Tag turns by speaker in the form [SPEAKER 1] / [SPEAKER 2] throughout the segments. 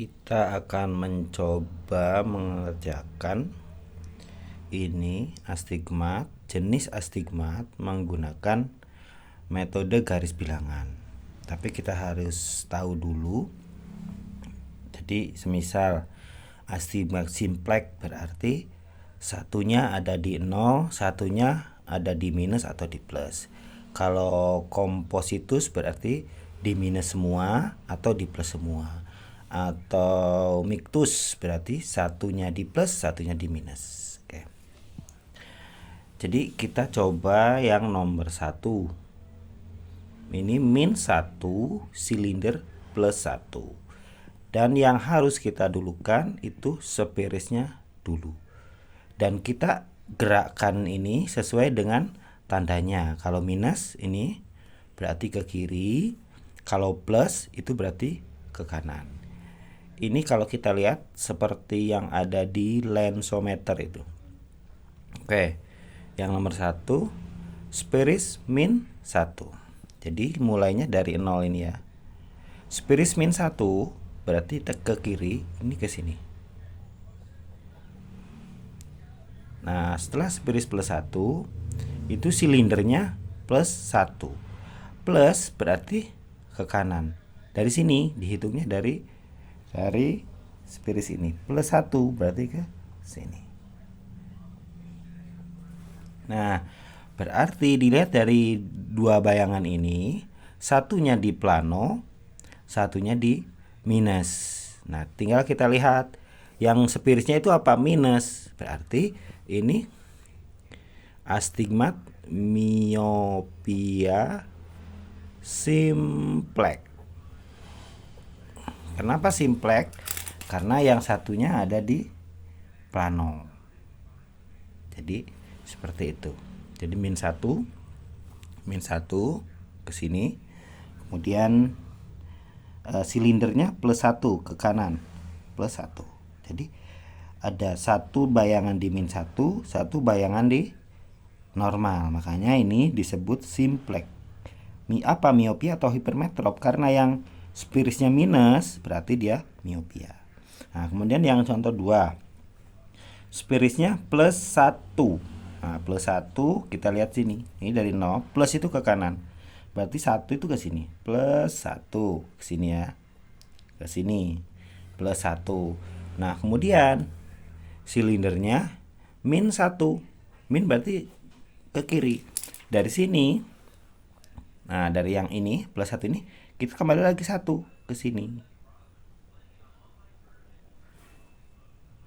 [SPEAKER 1] Kita akan mencoba mengerjakan ini astigmat, jenis astigmat menggunakan metode garis bilangan. Tapi kita harus tahu dulu. Jadi semisal astigmat simplex berarti satunya ada di 0, satunya ada di minus atau di plus. Kalau kompositus berarti di minus semua atau di plus semua. Atau mictus berarti satunya di plus, satunya di minus. Oke. Jadi kita coba yang nomor 1. Ini min 1 silinder plus 1. Dan yang harus kita dulukan itu sepirisnya dulu. Dan kita gerakkan ini sesuai dengan tandanya. Kalau minus ini berarti ke kiri, kalau plus itu berarti ke kanan. Ini kalau kita lihat seperti yang ada di lensometer itu. Oke, yang nomor 1 sepiris min 1. Jadi mulainya dari 0 ini ya. Sepiris min 1 berarti ke kiri, ini ke sini. Nah, setelah sepiris plus 1 itu silindernya plus 1. Plus berarti ke kanan. Dari sini dihitungnya dari sepiris ini. Plus 1 berarti ke sini. Nah, berarti dilihat dari dua bayangan ini, satunya di plano, satunya di minus. Nah, tinggal kita lihat yang sepirisnya itu apa? Minus. Berarti ini astigmat miopia simplex. Kenapa simplex? Karena yang satunya ada di plano. Jadi seperti itu. Jadi min 1 ke sini. Kemudian silindernya plus 1 ke kanan. Plus 1. Jadi ada satu bayangan di min 1, satu bayangan di normal. Makanya ini disebut simplex. Apa miopia atau hipermetrop? Karena yang sepirisnya minus berarti dia miopia. Nah, kemudian yang contoh 2. Sepirisnya plus 1. Nah, plus 1 kita lihat sini. Ini dari 0, plus itu ke kanan. Berarti 1 itu ke sini. Plus 1 ke sini ya. Ke sini. Plus 1. Nah, kemudian silindernya min 1. Min berarti ke kiri. Dari sini. Nah, dari yang ini plus 1 ini kita kembali lagi 1 ke sini.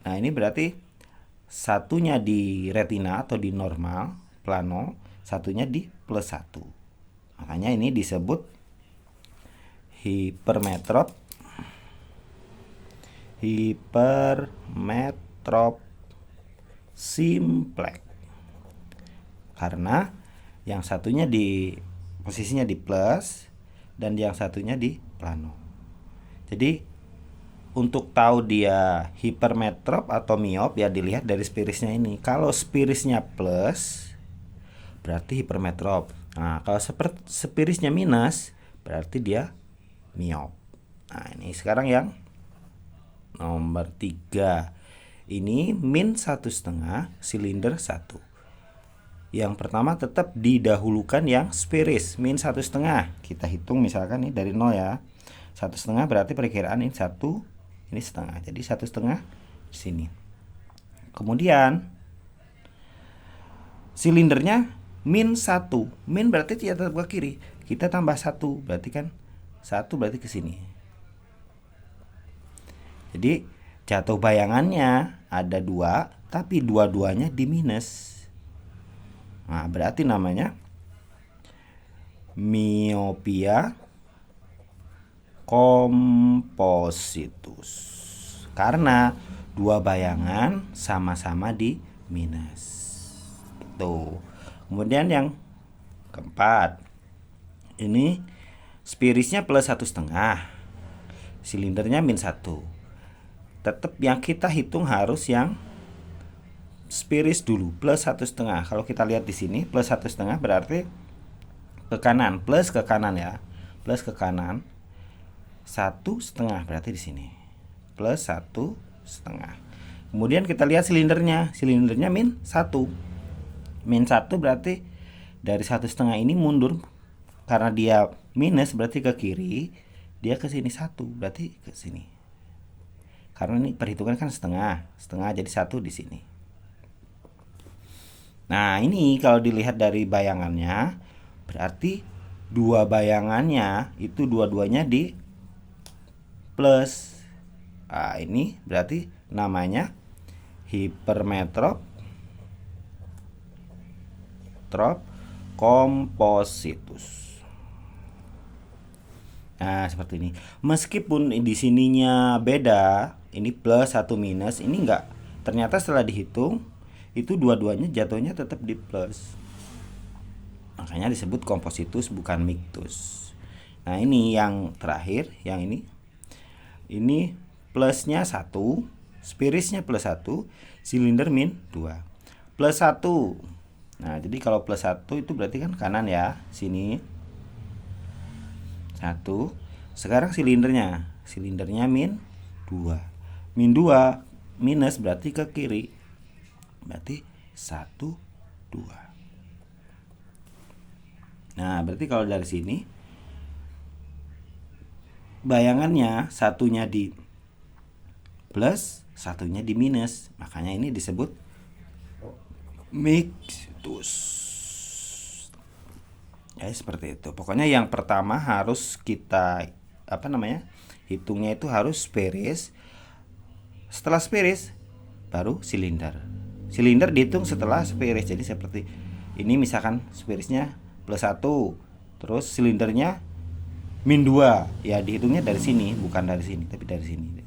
[SPEAKER 1] Nah, ini berarti satunya di retina atau di normal, plano, satunya di plus 1. Makanya ini disebut hipermetrop simplex. Karena yang satunya di posisinya di plus dan yang satunya di plano. Jadi untuk tahu dia hipermetrop atau miop ya dilihat dari spirisnya ini. Kalau spirisnya plus berarti hipermetrop. Nah, kalau spirisnya minus berarti dia miop. Nah, ini sekarang yang nomor 3. Ini min 1,5 silinder 1. Yang pertama tetap didahulukan yang spiris min 1,5. Kita hitung misalkan nih dari 0 ya. 1,5 berarti perkiraan ini 1, ini setengah. Jadi 1,5 di sini. Kemudian silindernya min 1. Min berarti tidak tetap ke kiri. Kita tambah 1 berarti kan 1 berarti ke sini. Jadi jatuh bayangannya ada 2, tapi dua-duanya di minus. Nah, berarti namanya miopia kompositus. Karena dua bayangan sama-sama di minus. Tuh. Kemudian yang keempat. Ini spirisnya plus 1,5. Silindernya min 1. Tetap yang kita hitung harus yang spiris dulu plus 1,5. Kalau kita lihat di sini plus 1,5 berarti ke kanan, plus ke kanan ya. Plus ke kanan. 1,5 berarti di sini. plus 1,5. Kemudian kita lihat silindernya min 1. Min 1 berarti dari 1,5 ini mundur, karena dia minus berarti ke kiri, dia ke sini 1, berarti ke sini. Karena ini perhitungan kan setengah jadi 1 di sini. Nah, ini kalau dilihat dari bayangannya, berarti dua bayangannya itu dua-duanya di plus. Nah, ini berarti namanya hipermetrop kompositus. Nah, seperti ini. Meskipun di sininya beda, ini plus atau minus, ini enggak. Ternyata setelah dihitung, itu dua-duanya jatuhnya tetap di plus. Makanya disebut kompositus bukan mictus. Nah, ini yang terakhir, yang ini. Ini plusnya 1, spirisnya plus 1, silinder min 2. Plus 1. Nah, jadi kalau plus 1 itu berarti kan kanan ya, sini 1. Sekarang silindernya min 2. Min 2 minus berarti ke kiri. Berarti 1, 2. Nah, berarti kalau dari sini bayangannya satunya di plus, satunya di minus. Makanya ini disebut mictus. Ya, seperti itu. Pokoknya yang pertama harus kita hitungnya itu harus spiris. Setelah spiris baru silinder. Silinder dihitung setelah spiris. Jadi seperti ini, misalkan spirisnya plus 1, terus silindernya min 2. Ya, dihitungnya dari sini, bukan dari sini, tapi dari sini.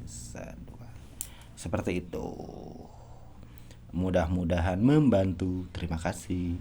[SPEAKER 1] Seperti itu. Mudah-mudahan membantu. Terima kasih.